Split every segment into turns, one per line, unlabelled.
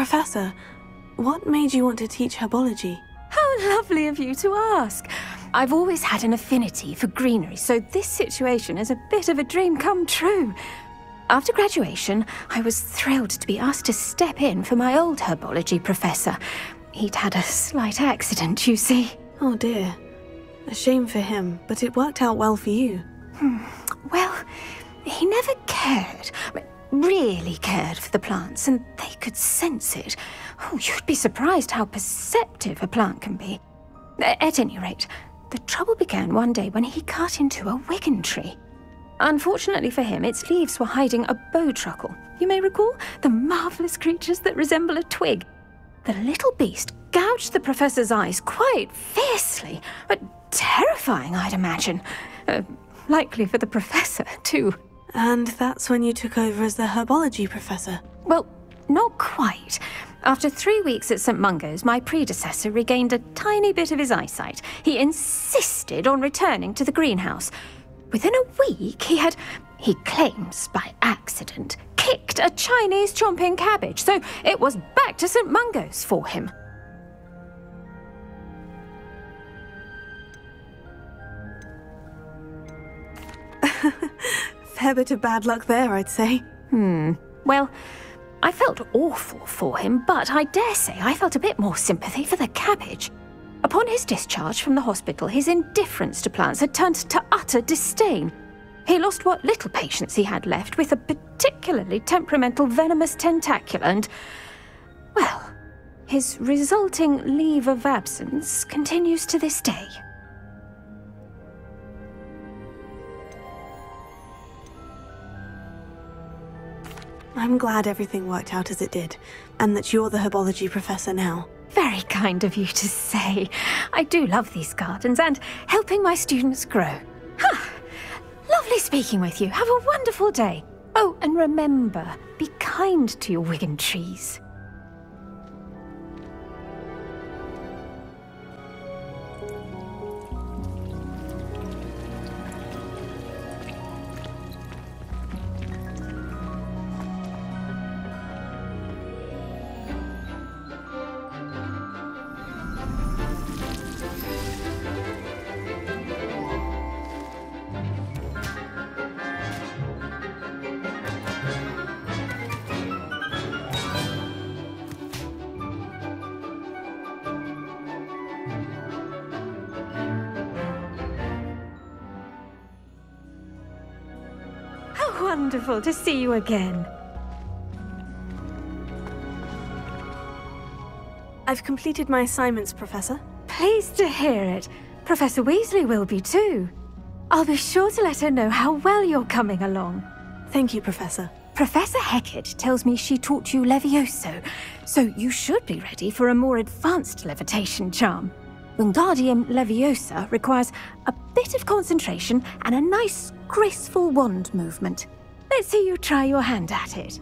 Professor, what made you want to teach herbology?
How lovely of you to ask. I've always had an affinity for greenery, so this situation is a bit of a dream come true. After graduation, I was thrilled to be asked to step in for my old herbology professor. He'd had a slight accident, you see.
Oh dear. A shame for him, but it worked out well for you.
Well, he never really cared for the plants, and they could sense it. Oh, you'd be surprised how perceptive a plant can be. At any rate, the trouble began one day when he cut into a wigan tree. Unfortunately for him, its leaves were hiding a bowtruckle. You may recall the marvellous creatures that resemble a twig. The little beast gouged the professor's eyes quite fiercely, but terrifying, I'd imagine. Likely for the professor, too.
And that's when you took over as the herbology professor?
Well, not quite. After 3 weeks at St. Mungo's, my predecessor regained a tiny bit of his eyesight. He insisted on returning to the greenhouse. Within a week, he claims by accident, kicked a Chinese chomping cabbage, so it was back to St. Mungo's for him.
Fair bit of bad luck there, I'd say.
Well, I felt awful for him, but I dare say I felt a bit more sympathy for the cabbage. Upon his discharge from the hospital, his indifference to plants had turned to utter disdain. He lost what little patience he had left with a particularly temperamental venomous tentacula and, well, his resulting leave of absence continues to this day.
I'm glad everything worked out as it did, and that you're the herbology professor now.
Very kind of you to say. I do love these gardens and helping my students grow. Lovely speaking with you. Have a wonderful day. Oh, and remember, be kind to your wigan trees. Wonderful to see you again.
I've completed my assignments, Professor.
Pleased to hear it. Professor Weasley will be too. I'll be sure to let her know how well you're coming along.
Thank you, Professor.
Professor Hecat tells me she taught you Levioso, so you should be ready for a more advanced levitation charm. Wingardium Leviosa requires a bit of concentration and a nice, graceful wand movement. Let's see you try your hand at it.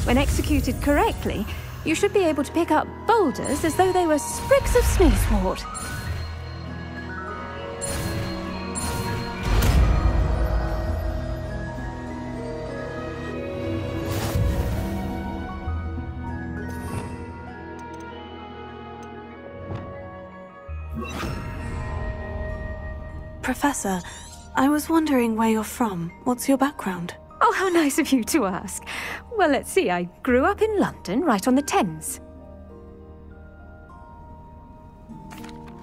When executed correctly, you should be able to pick up boulders as though they were sprigs of sneezewort.
Professor, I was wondering where you're from. What's your background?
Oh, how nice of you to ask. Well, let's see. I grew up in London, right on the Thames.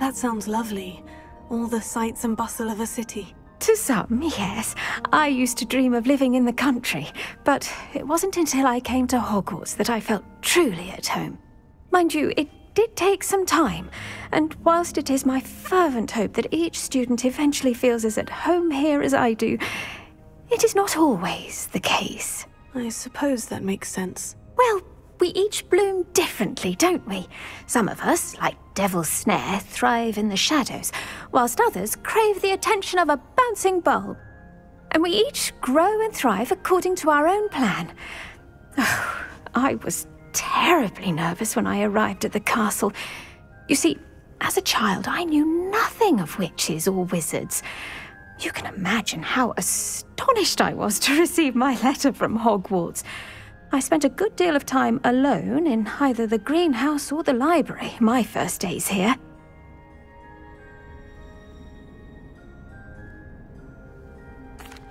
That sounds lovely. All the sights and bustle of a city.
To some, yes. I used to dream of living in the country, but it wasn't until I came to Hogwarts that I felt truly at home. Mind you, it did take some time, and whilst it is my fervent hope that each student eventually feels as at home here as I do, it is not always the case.
I suppose that makes sense.
Well, we each bloom differently, don't we? Some of us, like Devil's Snare, thrive in the shadows, whilst others crave the attention of a bouncing bulb. And we each grow and thrive according to our own plan. Oh, I was terribly nervous when I arrived at the castle. You see, as a child, I knew nothing of witches or wizards. You can imagine how astonished I was to receive my letter from Hogwarts. I spent a good deal of time alone in either the greenhouse or the library my first days here.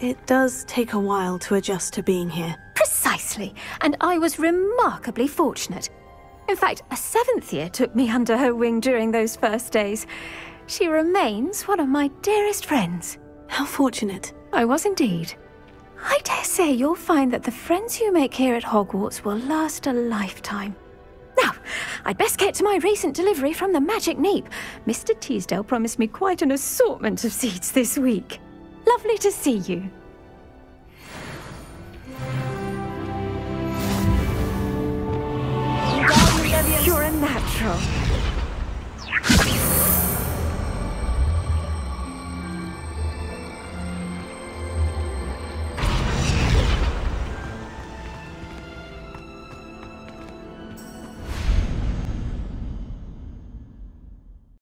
It does take a while to adjust to being here.
Precisely, and I was remarkably fortunate. In fact, a 7th year took me under her wing during those first days. She remains one of my dearest friends.
How fortunate.
I was indeed. I dare say you'll find that the friends you make here at Hogwarts will last a lifetime. Now, I'd best get to my recent delivery from the Magic Neep. Mr. Teasdale promised me quite an assortment of seeds this week. Lovely to see you. You're a natural.